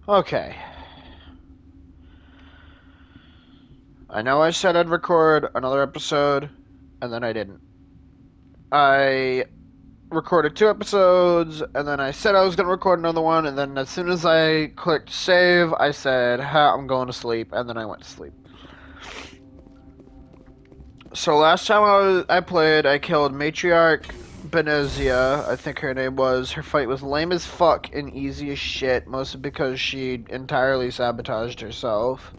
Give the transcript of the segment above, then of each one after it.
Okay. I know I said I'd record another episode, and then I didn't. I recorded 2 episodes, and then I said I was going to record another one, and then as soon as I clicked save, I said, ha, I'm going to sleep, and then I went to sleep. So last time I played, I killed Matriarch Benezia, I think her name was. Her fight was lame as fuck and easy as shit, mostly because she entirely sabotaged herself.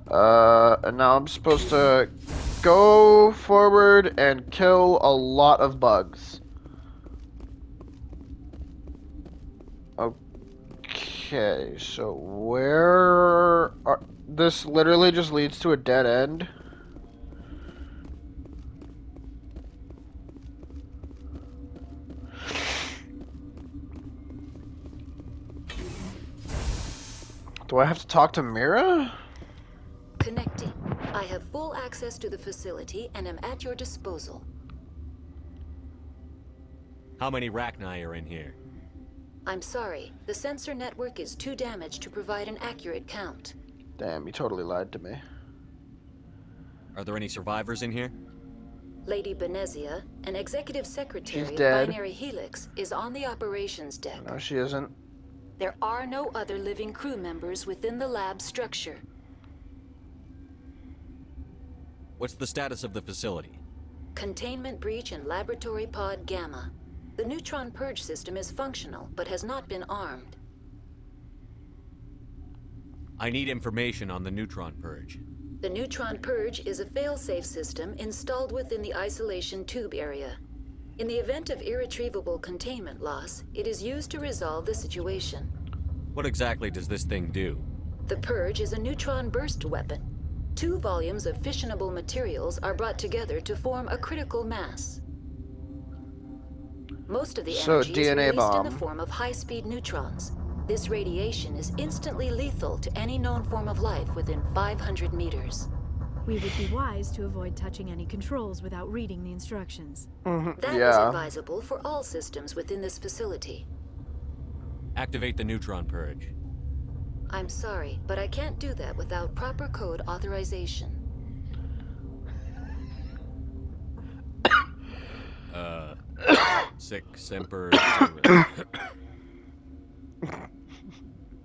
And now I'm supposed to go forward and kill a lot of bugs. Okay, so where are... This literally just leads to a dead end. Do I have to talk to Mira? Connecting. I have full access to the facility and am at your disposal. How many Rachni are in here? I'm sorry, the sensor network is too damaged to provide an accurate count. Damn, you totally lied to me. Are there any survivors in here? Lady Benezia, an executive secretary of dead. Binary Helix, is on the operations deck. No, she isn't. There are no other living crew members within the lab structure. What's the status of the facility? Containment breach in Laboratory Pod Gamma. The neutron purge system is functional, but has not been armed. I need information on the neutron purge. The neutron purge is a fail-safe system installed within the isolation tube area. In the event of irretrievable containment loss, it is used to resolve the situation. What exactly does this thing do? The purge is a neutron burst weapon. 2 volumes of fissionable materials are brought together to form a critical mass. Most of the energy is DNA released bomb. in the form of high-speed neutrons. This radiation is instantly lethal to any known form of life within 500 meters. We would be wise to avoid touching any controls without reading the instructions. That is Yeah. advisable for all systems within this facility. Activate the neutron purge. I'm sorry, but I can't do that without proper code authorization. Sic Semper.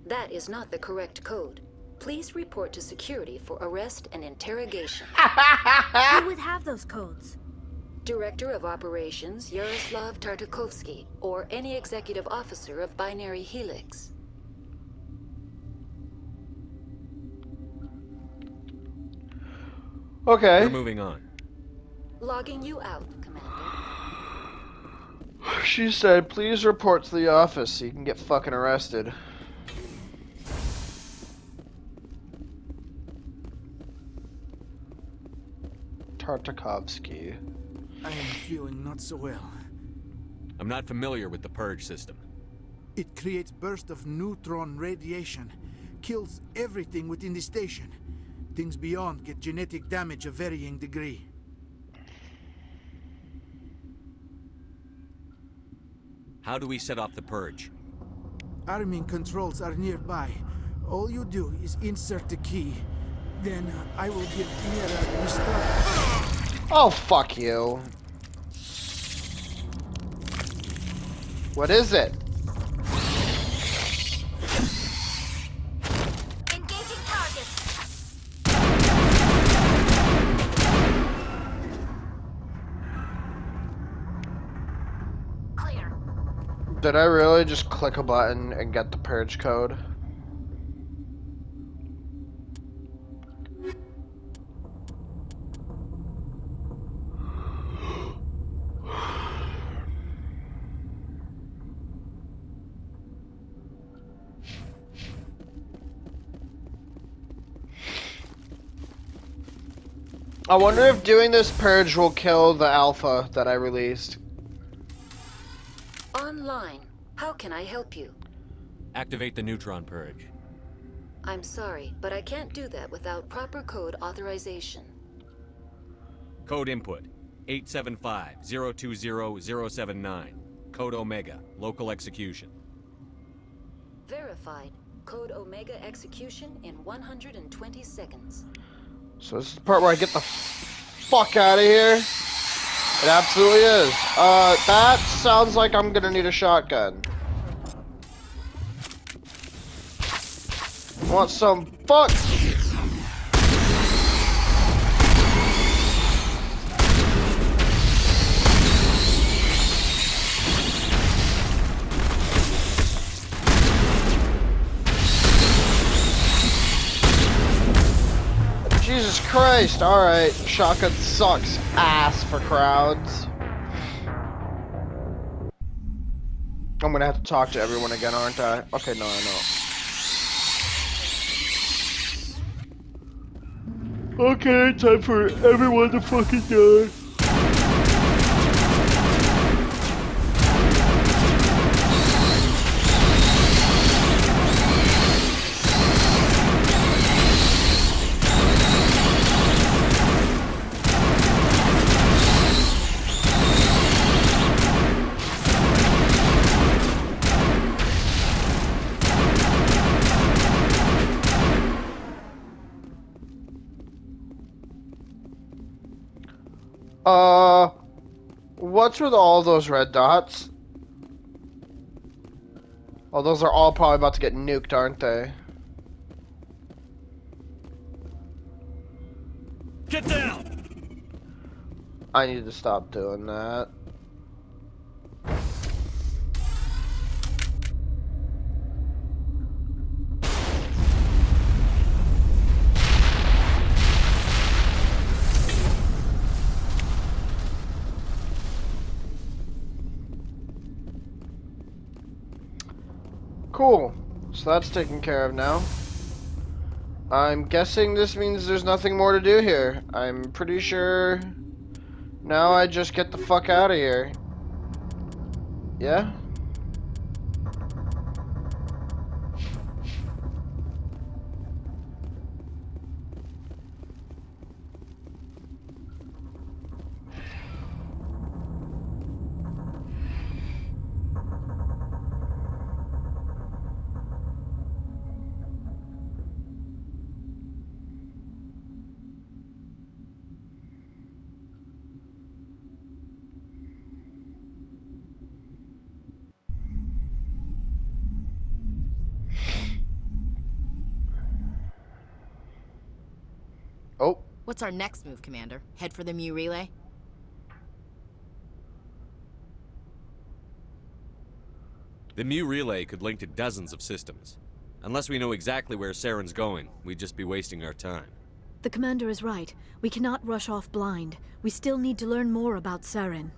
That is not the correct code. Please report to security for arrest and interrogation. Who would have those codes? Director of Operations Yaroslav Tartakovsky, or any executive officer of Binary Helix. Okay. We're moving on. Logging you out, Commander. She said, please report to the office so you can get fucking arrested. Tartakovsky. I am feeling not so well. I'm not familiar with the purge system. It creates bursts of neutron radiation, kills everything within the station. Things beyond get genetic damage of varying degree. How do we set off the purge? Arming controls are nearby. All you do is insert the key. Then I will give Mira the Oh, fuck you. What is it? Engaging target. Clear. Did I really just click a button and get the purge code? I wonder if doing this purge will kill the alpha that I released. Online. How can I help you? Activate the neutron purge. I'm sorry, but I can't do that without proper code authorization. Code input 875-020-079. Code Omega. Local execution. Verified. Code Omega execution in 120 seconds. So this is the part where I get the fuck out of here. It absolutely is. That sounds like I'm gonna need a shotgun. Want some fuck? Jesus Christ, alright. Shotgun sucks ass for crowds. I'm gonna have to talk to everyone again, aren't I? Okay, no, I know. Okay, time for everyone to fucking die. What's with all those red dots? Oh, those are all probably about to get nuked, aren't they? Get down! I need to stop doing that. Cool. So that's taken care of now. I'm guessing this means there's nothing more to do here. I'm pretty sure now I just get the fuck out of here. Yeah? Oh. What's our next move, Commander? Head for the Mu relay? The Mu relay could link to dozens of systems. Unless we know exactly where Saren's going, we'd just be wasting our time. The commander is right. We cannot rush off blind. We still need to learn more about Saren.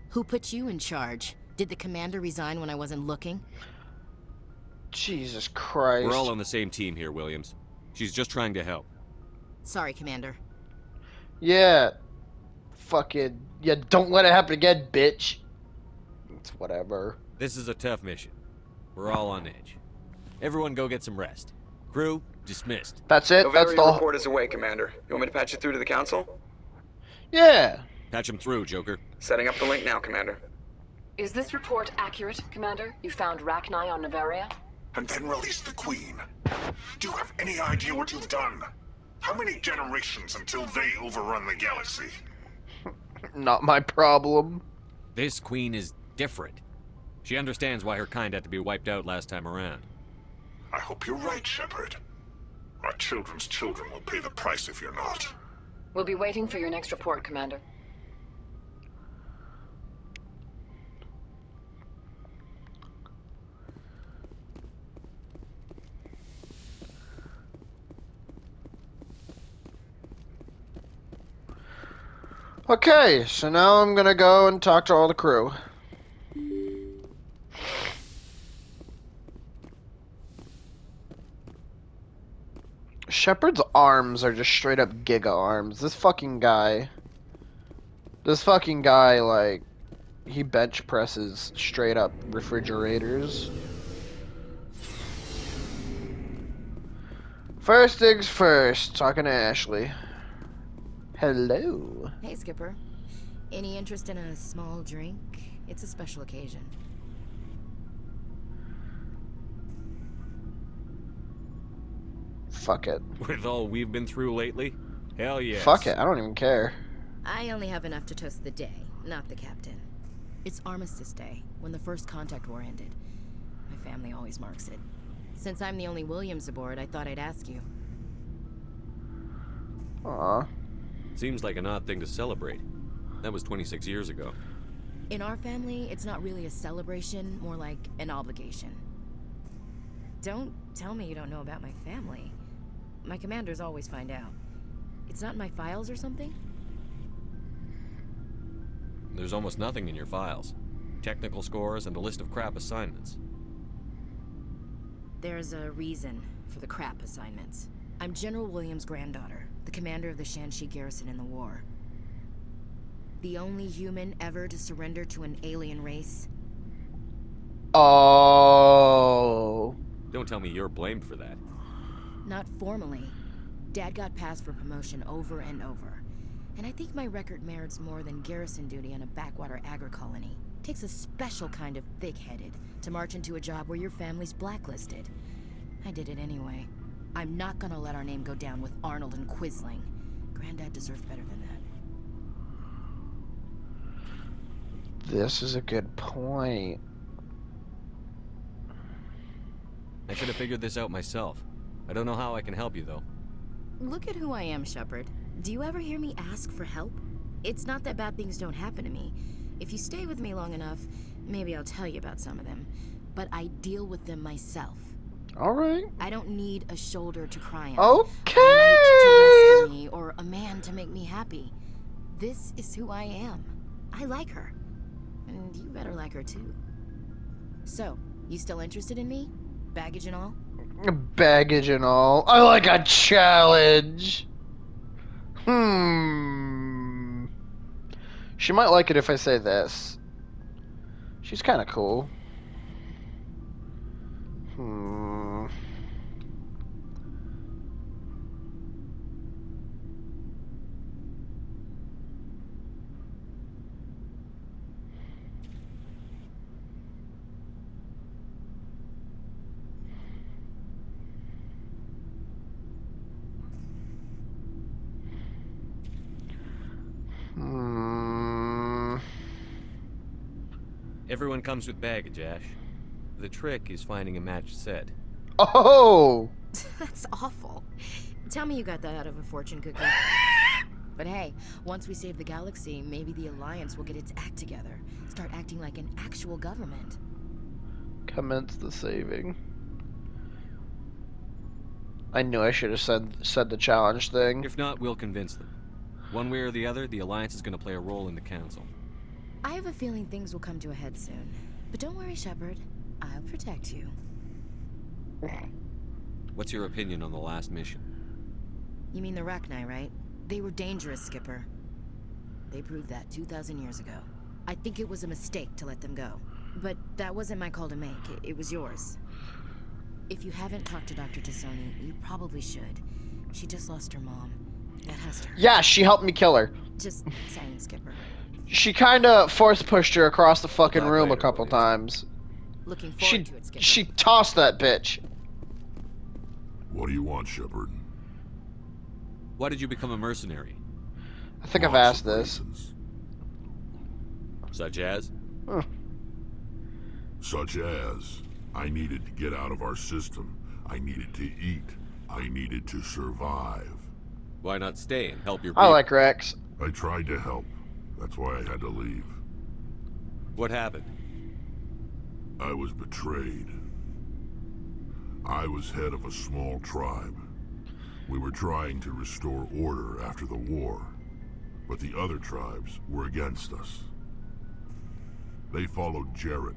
Who put you in charge? Did the commander resign when I wasn't looking? Jesus Christ. We're all on the same team here, Williams. She's just trying to help. Sorry, Commander. Yeah. Fucking. Yeah, don't let it happen again, bitch. It's whatever. This is a tough mission. We're all on edge. Everyone go get some rest. Crew, dismissed. That's it? That's Novari the report is away, Commander. You want me to patch you through to the Council? Yeah. Patch him through, Joker. Setting up the link now, Commander. Is this report accurate, Commander? You found Rachni on Novaria? And then release the Queen. Do you have any idea what you've done? How many generations until they overrun the galaxy? Not my problem. This Queen is different. She understands why her kind had to be wiped out last time around. I hope you're right, Shepard. Our children's children will pay the price if you're not. We'll be waiting for your next report, Commander. Okay, so now I'm gonna go and talk to all the crew. Shepard's arms are just straight up Giga arms. This fucking guy, like, he bench presses straight up refrigerators. First things first, talking to Ashley. Hello. Hey, Skipper. Any interest in a small drink? It's a special occasion. fuck it. With all we've been through lately? Hell yes. Fuck it, I don't even care. I only have enough to toast the day, not the captain. It's Armistice Day, when the first contact war ended. My family always marks it. Since I'm the only Williams aboard, I thought I'd ask you. Aw. Seems like an odd thing to celebrate. That was 26 years ago. In our family, it's not really a celebration, more like an obligation. Don't tell me you don't know about my family. My commanders always find out. It's not in my files or something? There's almost nothing in your files. Technical scores and a list of crap assignments. There's a reason for the crap assignments. I'm General Williams' granddaughter, the commander of the Shanxi garrison in the war. The only human ever to surrender to an alien race. Oh. Don't tell me you're blamed for that. Not formally. Dad got passed for promotion over and over. And I think my record merits more than garrison duty on a backwater agri-colony. Takes a special kind of thick-headed to march into a job where your family's blacklisted. I did it anyway. I'm not gonna let our name go down with Arnold and Quisling. Granddad deserved better than that. This is a good point. I should have figured this out myself. I don't know how I can help you, though. Look at who I am, Shepard. Do you ever hear me ask for help? It's not that bad things don't happen to me. If you stay with me long enough, maybe I'll tell you about some of them. But I deal with them myself. Alright. I don't need a shoulder to cry on. Okay. A knight to rescue me, or a man to make me happy. This is who I am. I like her. And you better like her too. So, you still interested in me? Baggage and all? Baggage and all. I like a challenge. She might like it if I say this. She's kind of cool. Everyone comes with baggage, Ash. The trick is finding a matched set. Oh! That's awful. Tell me you got that out of a fortune cookie. But hey, once we save the galaxy, maybe the Alliance will get its act together. Start acting like an actual government. Commence the saving. I knew I should have said the challenge thing. If not, we'll convince them. One way or the other, the Alliance is going to play a role in the Council. I have a feeling things will come to a head soon. But don't worry, Shepard. I'll protect you. What's your opinion on the last mission? You mean the Rachni, right? They were dangerous, Skipper. They proved that 2,000 years ago. I think it was a mistake to let them go. But that wasn't my call to make. It was yours. If you haven't talked to Dr. Tassoni, you probably should. She just lost her mom. That has to hurt. Yeah, she helped me kill her. Just saying, Skipper. She kind of force pushed her across the fucking Talk room a later, couple Williams. times. Looking forward to it, Skipper. She tossed that bitch. What do you want, Shepard? Why did you become a mercenary? I think I've Lots asked of this. reasons. Such as? Such as, I needed to get out of our system. I needed to eat. I needed to survive. Why not stay and help your I people? like Rex. I tried to help. That's why I had to leave. What happened? I was betrayed. I was head of a small tribe. We were trying to restore order after the war, but the other tribes were against us. They followed Jared,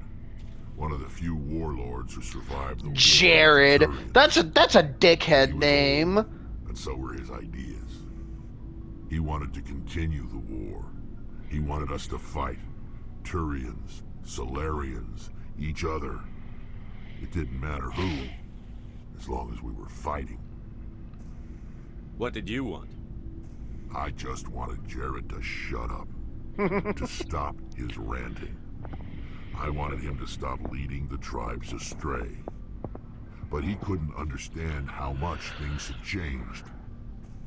one of the few warlords who survived the war. Jared. Turians. That's a He dickhead was name. old, and so were his ideas. He wanted to continue the war. He wanted us to fight. Turians, Solarians, each other. It didn't matter who, as long as we were fighting. What did you want? I just wanted Jared to shut up. To stop his ranting. I wanted him to stop leading the tribes astray. but he couldn't understand how much things had changed.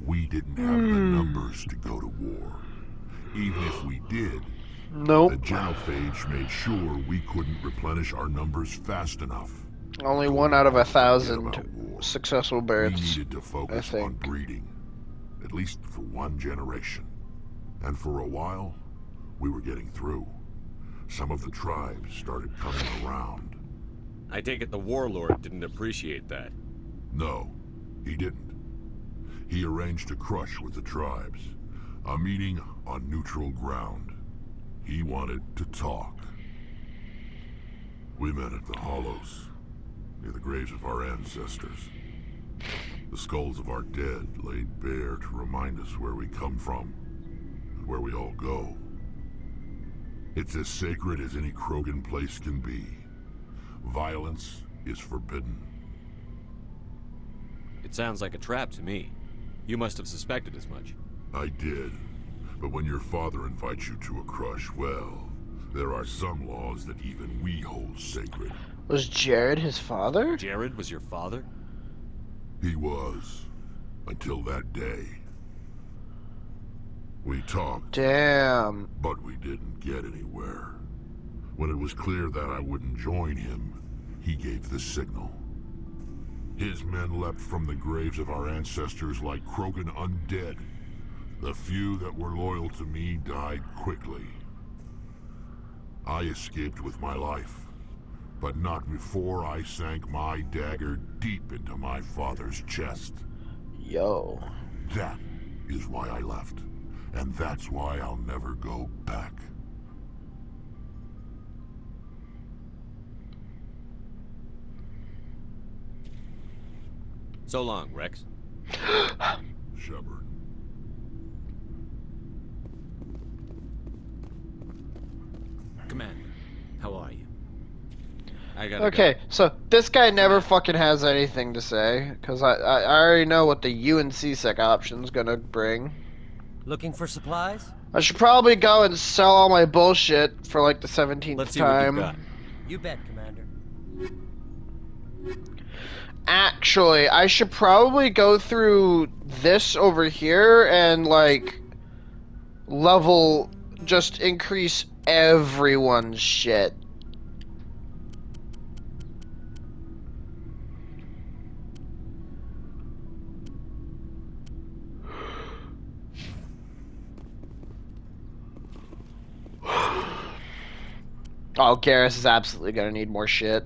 We didn't have the numbers to go to war. Even if we did, Nope. the genophage made sure we couldn't replenish our numbers fast enough. Only Told 1 out of us to forget 1,000 about war. successful We births. needed to focus on think. breeding, at least for one generation. And for a while, we were getting through. Some of the tribes started coming around. I take it the warlord didn't appreciate that. No, he didn't. He arranged a crush with the tribes. A meeting on neutral ground. He wanted to talk. We met at the Hollows, near the graves of our ancestors. The skulls of our dead laid bare to remind us where we come from, and where we all go. It's as sacred as any Krogan place can be. Violence is forbidden. It sounds like a trap to me. You must have suspected as much. I did. But when your father invites you to a crush, well, there are some laws that even we hold sacred. Was Jared his father? Jared was your father? He was. Until that day. We talked, Damn. but we didn't get anywhere. When it was clear that I wouldn't join him, he gave the signal. His men leapt from the graves of our ancestors like Krogan undead. The few that were loyal to me died quickly. I escaped with my life, but not before I sank my dagger deep into my father's chest. Yo. That is why I left, and that's why I'll never go back. So long, Rex. Shepard. Commander, how are you? I gotta Okay, go. so this guy never fucking has anything to say, because I already know what the UNC-sec option's gonna bring. Looking for supplies? I should probably go and sell all my bullshit for like the 17th Let's see what you've time. got. You bet, Commander. Actually, I should probably go through this over here and like level, just increase everyone's shit. Oh, Garrus is absolutely gonna need more shit.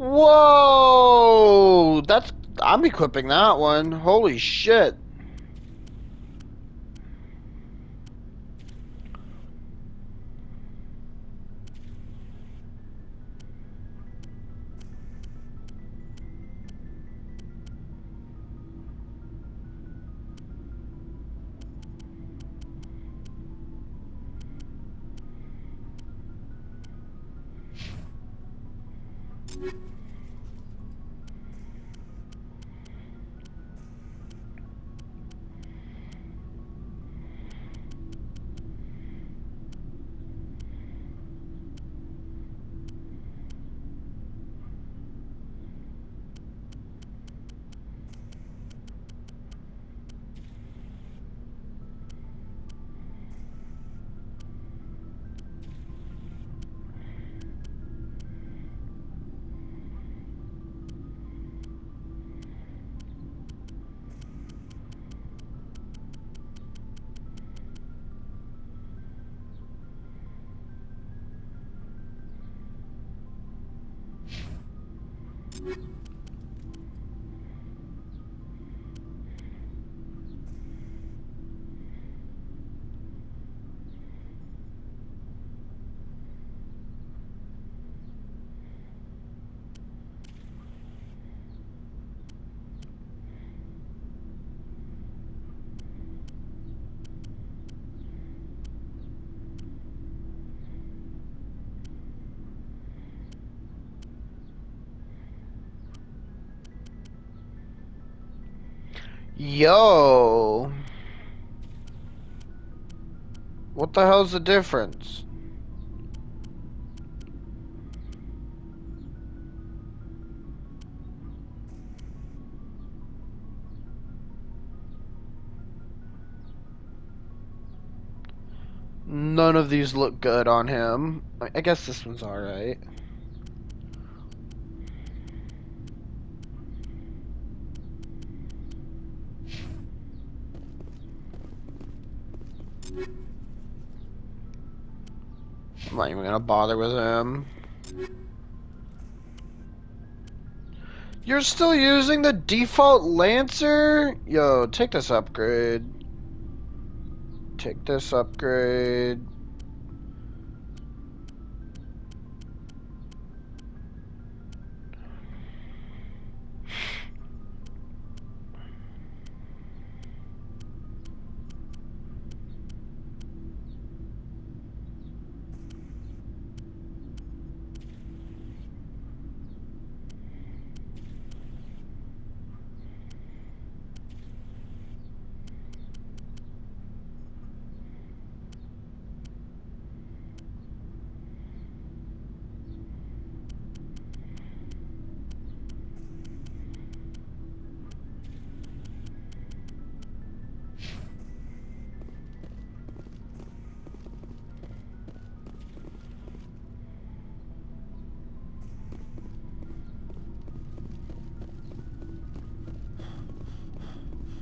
Whoa! I'm equipping that one. Holy shit. Yo. What the hell's the difference? None of these look good on him. I guess this one's alright. I'm not even gonna bother with him. You're still using the default Lancer? Yo, take this upgrade. Take this upgrade.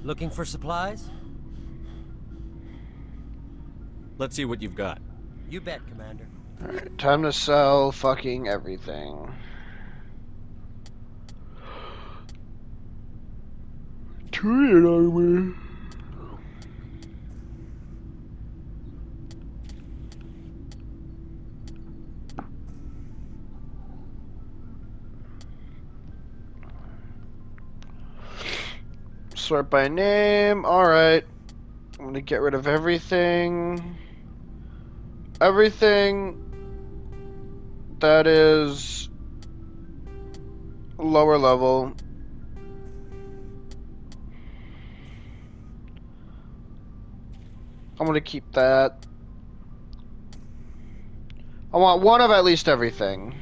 Looking for supplies? Let's see what you've got. You bet, Commander. Alright, time to sell fucking everything. Treat armor. Sort by name. Alright. I'm gonna get rid of everything. Everything that is lower level. I'm gonna keep that. I want one of at least everything.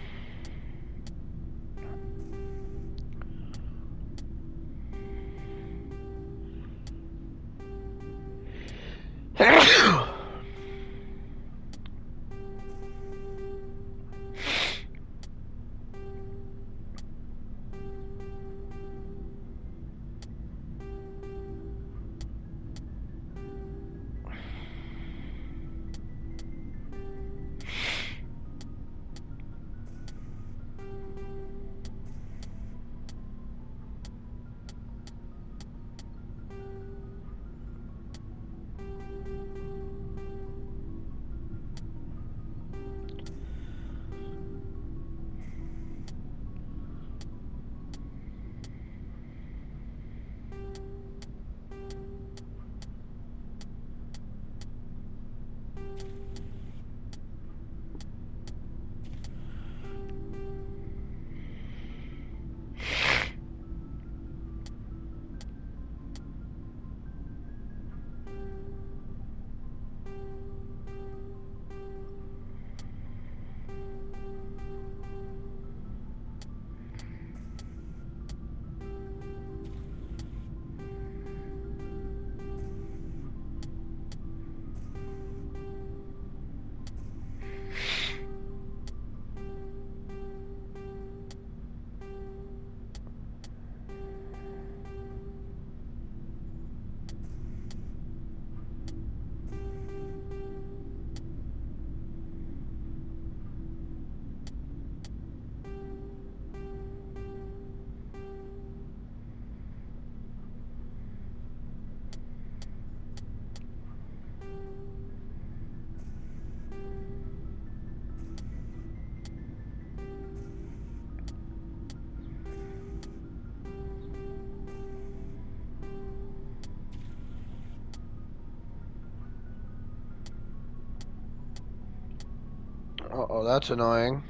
Uh-oh, that's annoying.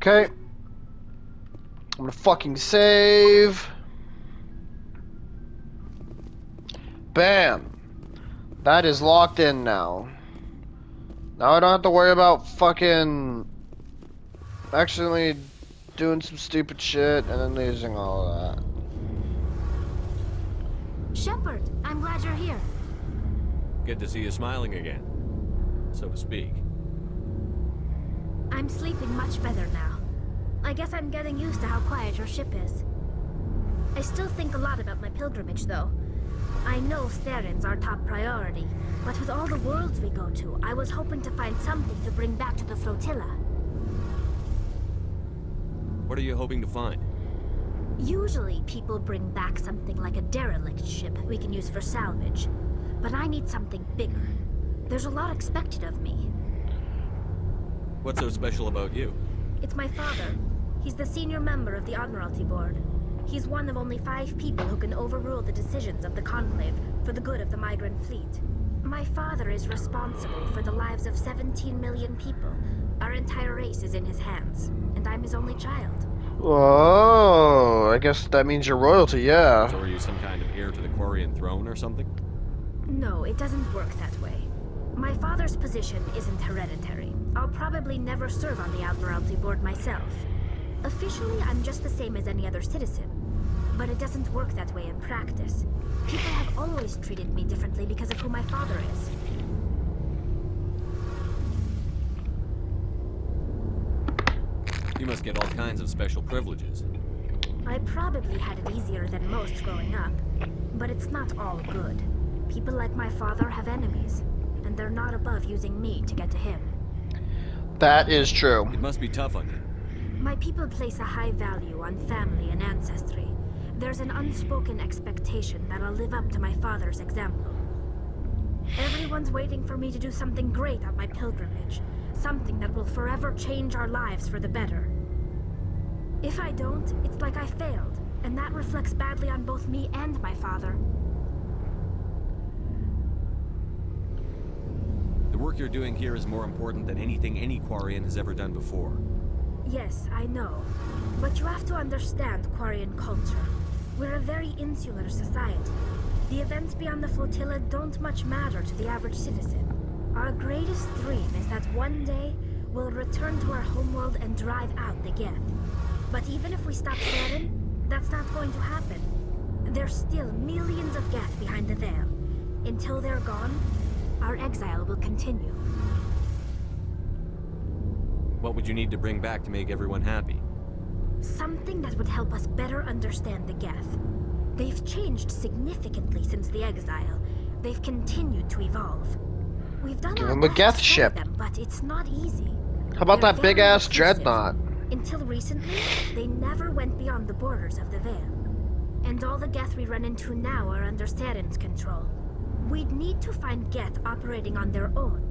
Okay. I'm gonna fucking save. Bam. That is locked in now. Now I don't have to worry about fucking accidentally doing some stupid shit and then losing all of that. Shepard, I'm glad you're here. Good to see you smiling again, so to speak. I'm sleeping much better now. I guess I'm getting used to how quiet your ship is. I still think a lot about my pilgrimage, though. I know Theron's our top priority, but with all the worlds we go to, I was hoping to find something to bring back to the flotilla. What are you hoping to find? Usually, people bring back something like a derelict ship we can use for salvage. But I need something bigger. There's a lot expected of me. What's so special about you? It's my father. He's the senior member of the Admiralty Board. He's one of only 5 people who can overrule the decisions of the Conclave for the good of the migrant fleet. My father is responsible for the lives of 17 million people. Our entire race is in his hands, and I'm his only child. Oh, I guess that means you're royalty, yeah. So are you some kind of heir to the Quarian throne or something? No, it doesn't work that way. My father's position isn't hereditary. I'll probably never serve on the Admiralty Board myself. Officially, I'm just the same as any other citizen. But it doesn't work that way in practice. People have always treated me differently because of who my father is. You must get all kinds of special privileges. I probably had it easier than most growing up. But it's not all good. People like my father have enemies, and they're not above using me to get to him. That is true. It must be tough on you. My people place a high value on family and ancestry. There's an unspoken expectation that I'll live up to my father's example. Everyone's waiting for me to do something great on my pilgrimage. Something that will forever change our lives for the better. If I don't, it's like I failed, and that reflects badly on both me and my father. The work you're doing here is more important than anything any Quarian has ever done before. Yes, I know. But you have to understand Quarian culture. We're a very insular society. The events beyond the flotilla don't much matter to the average citizen. Our greatest dream is that one day we'll return to our homeworld and drive out the Geth. But even if we stop Saren, that's not going to happen. There's still millions of Geth behind the veil. Until they're gone, our exile will continue. What would you need to bring back to make everyone happy? Something that would help us better understand the Geth. They've changed significantly since the exile. They've continued to evolve. We've done Give our them a best Geth to ship. them, but it's not easy. How about They're that big very ass reclusive. dreadnought? Until recently, they never went beyond the borders of the Veil. And all the Geth we run into now are under Saren's control. We'd need to find Geth operating on their own,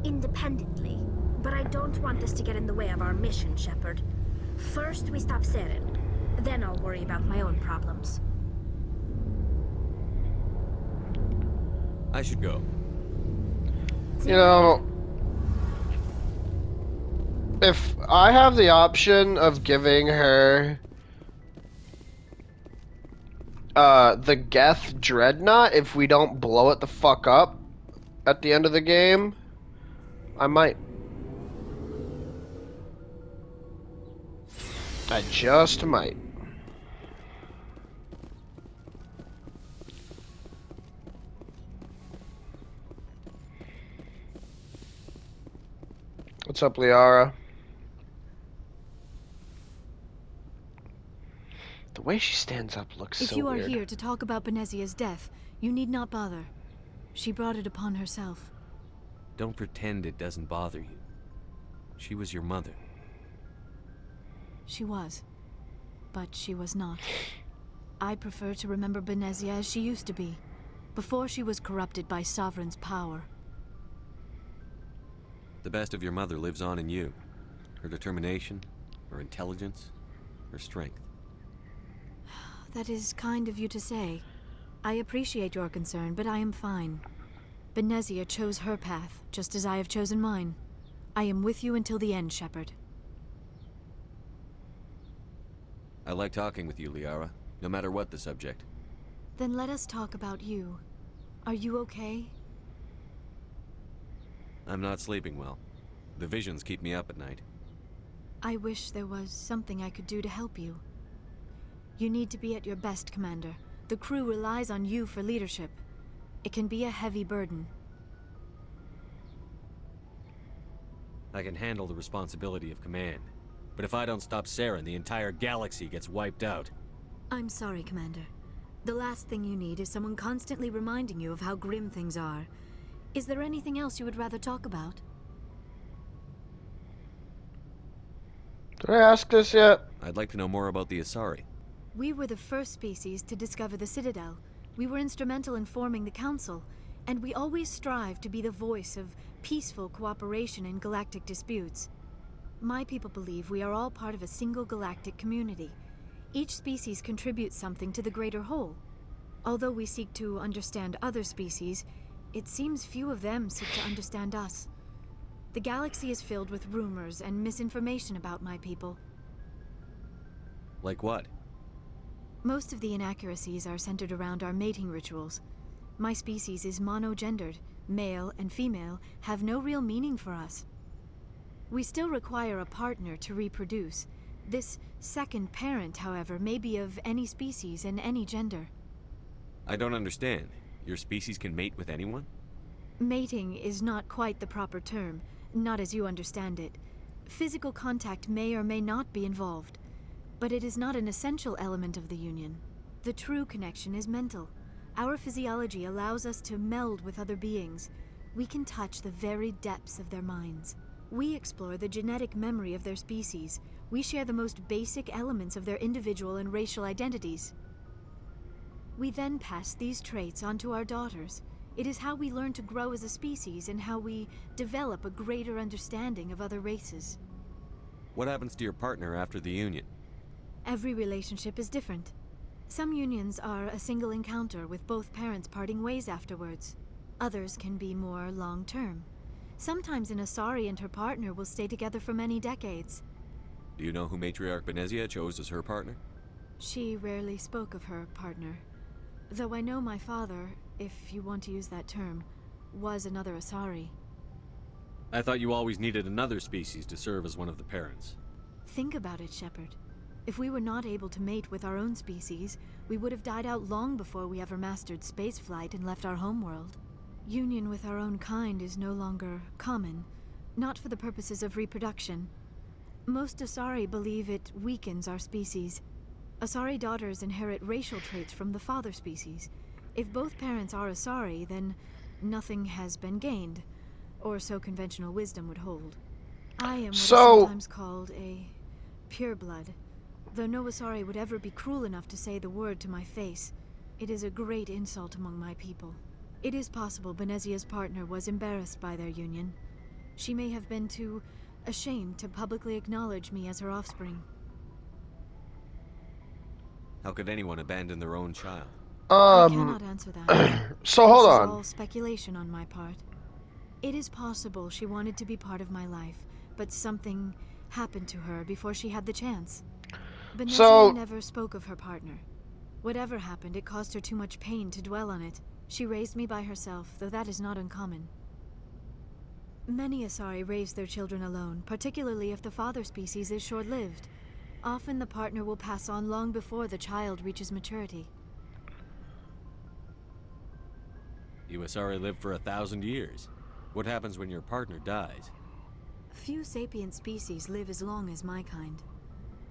independently. But I don't want this to get in the way of our mission, Shepard. First, we stop Saren. Then I'll worry about my own problems. I should go. You know, if I have the option of giving her the Geth Dreadnought if we don't blow it the fuck up at the end of the game, I might. I just might. What's up, Liara? The way she stands up looks so If you are weird. here to talk about Benezia's death, you need not bother. She brought it upon herself. Don't pretend it doesn't bother you. She was your mother. She was. But she was not. I prefer to remember Benezia as she used to be, before she was corrupted by Sovereign's power. The best of your mother lives on in you. Her determination, her intelligence, her strength. That is kind of you to say. I appreciate your concern, but I am fine. Benezia chose her path, just as I have chosen mine. I am with you until the end, Shepard. I like talking with you, Liara, no matter what the subject. Then let us talk about you. Are you okay? I'm not sleeping well. The visions keep me up at night. I wish there was something I could do to help you. You need to be at your best, Commander. The crew relies on you for leadership. It can be a heavy burden. I can handle the responsibility of command. But if I don't stop Saren, the entire galaxy gets wiped out. I'm sorry, Commander. The last thing you need is someone constantly reminding you of how grim things are. Is there anything else you would rather talk about? Did I ask this yet? I'd like to know more about the Asari. We were the first species to discover the Citadel. We were instrumental in forming the Council, and we always strive to be the voice of peaceful cooperation in galactic disputes. My people believe we are all part of a single galactic community. Each species contributes something to the greater whole. Although we seek to understand other species, it seems few of them seek to understand us. The galaxy is filled with rumors and misinformation about my people. Like what? Most of the inaccuracies are centered around our mating rituals. My species is monogendered. Male and female have no real meaning for us. We still require a partner to reproduce. This second parent, however, may be of any species and any gender. I don't understand. Your species can mate with anyone? Mating is not quite the proper term, not as you understand it. Physical contact may or may not be involved, but it is not an essential element of the union. The true connection is mental. Our physiology allows us to meld with other beings. We can touch the very depths of their minds. We explore the genetic memory of their species. We share the most basic elements of their individual and racial identities. We then pass these traits on to our daughters. It is how we learn to grow as a species and how we develop a greater understanding of other races. What happens to your partner after the union? Every relationship is different. Some unions are a single encounter with both parents parting ways afterwards. Others can be more long-term. Sometimes an Asari and her partner will stay together for many decades. Do you know who Matriarch Benezia chose as her partner? She rarely spoke of her partner. Though I know my father, if you want to use that term, was another Asari. I thought you always needed another species to serve as one of the parents. Think about it, Shepard. If we were not able to mate with our own species, we would have died out long before we ever mastered spaceflight and left our homeworld. Union with our own kind is no longer common, not for the purposes of reproduction. Most Asari believe it weakens our species. Asari daughters inherit racial traits from the father species. If both parents are Asari, then nothing has been gained, or so conventional wisdom would hold. I am what is sometimes called a pureblood. Though no Asari would ever be cruel enough to say the word to my face, it is a great insult among my people. It is possible Benezia's partner was embarrassed by their union. She may have been too ashamed to publicly acknowledge me as her offspring. How could anyone abandon their own child? I cannot answer that. So hold on. This is all speculation on my part. It is possible she wanted to be part of my life, but something happened to her before she had the chance. Benezia never spoke of her partner. Whatever happened, it caused her too much pain to dwell on it. She raised me by herself, though that is not uncommon. Many Asari raise their children alone, particularly if the father species is short-lived. Often the partner will pass on long before the child reaches maturity. You Asari live for 1,000 years. What happens when your partner dies? Few sapient species live as long as my kind.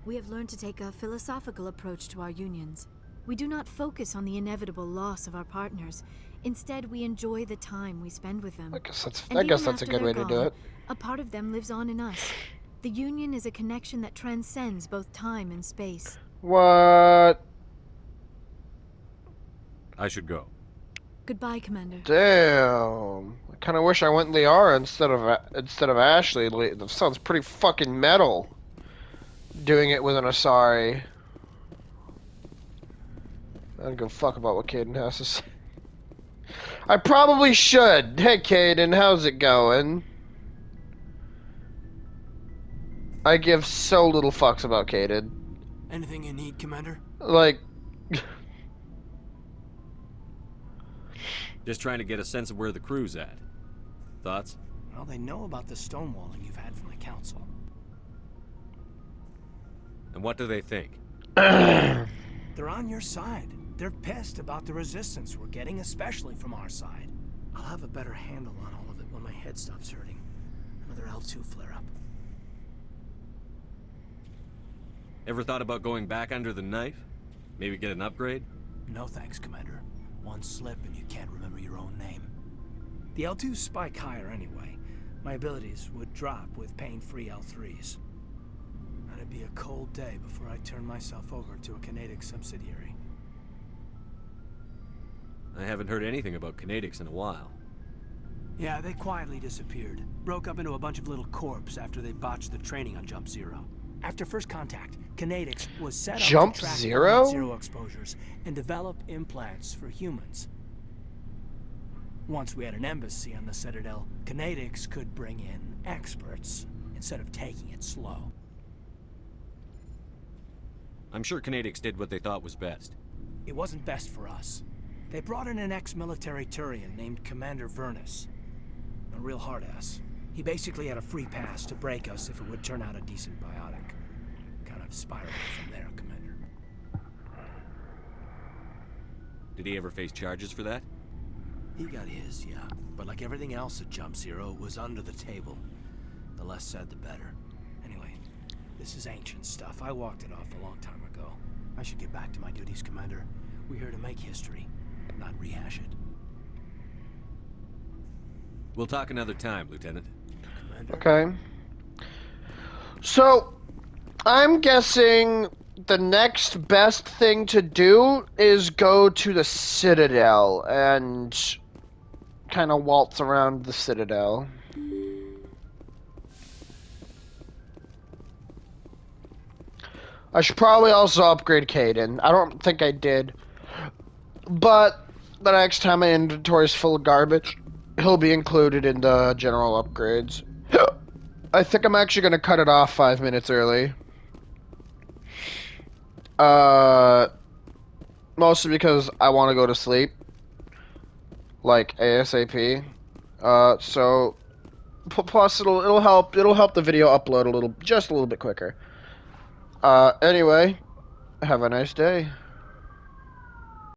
We have learned to take a philosophical approach to our unions. We do not focus on the inevitable loss of our partners. Instead, we enjoy the time we spend with them. I guess that's a good way to do it. A part of them lives on in us. The union is a connection that transcends both time and space. What? I should go. Goodbye, Commander. Damn. I kind of wish I went Liara instead of Ashley. That sounds pretty fucking metal. Doing it with an Asari. I don't give a fuck about what Kaidan has to say. I probably should. Hey, Kaidan, how's it going? I give so little fucks about Kaidan. Anything you need, Commander? Like... Just trying to get a sense of where the crew's at. Thoughts? Well, they know about the stonewalling you've had from the Council. And what do they think? They're on your side. They're pissed about the resistance we're getting, especially from our side. I'll have a better handle on all of it when my head stops hurting. Another L2 flare-up. Ever thought about going back under the knife? Maybe get an upgrade? No thanks, Commander. One slip and you can't remember your own name. The L2s spike higher anyway. My abilities would drop with pain-free L3s. It'd be a cold day before I turn myself over to a Canadic subsidiary. I haven't heard anything about Canadics in a while. Yeah, they quietly disappeared. Broke up into a bunch of little corps after they botched the training on Jump Zero. After first contact, Canadics was set up Jump to track Zero? zero exposures and develop implants for humans. Once we had an embassy on the Citadel, Canadics could bring in experts instead of taking it slow. I'm sure Canadics did what they thought was best. It wasn't best for us. They brought in an ex-military Turian named Commander Vernus. A real hard-ass. He basically had a free pass to break us if it would turn out a decent biotic. Kind of spiraled from there, Commander. Did he ever face charges for that? He got his, yeah. But like everything else at Jump Zero, it was under the table. The less said, the better. Anyway, this is ancient stuff. I walked it off a long time ago. I should get back to my duties, Commander. We're here to make history, not rehash it. We'll talk another time, Lieutenant. Commander? Okay. So, I'm guessing the next best thing to do is go to the Citadel and kind of waltz around the Citadel. I should probably also upgrade Kaidan. I don't think I did. But the next time my inventory is full of garbage, he'll be included in the general upgrades. I think I'm actually going to cut it off 5 minutes early. Mostly because I want to go to sleep. Like, ASAP. So, plus it'll help the video upload just a little bit quicker. Anyway, have a nice day.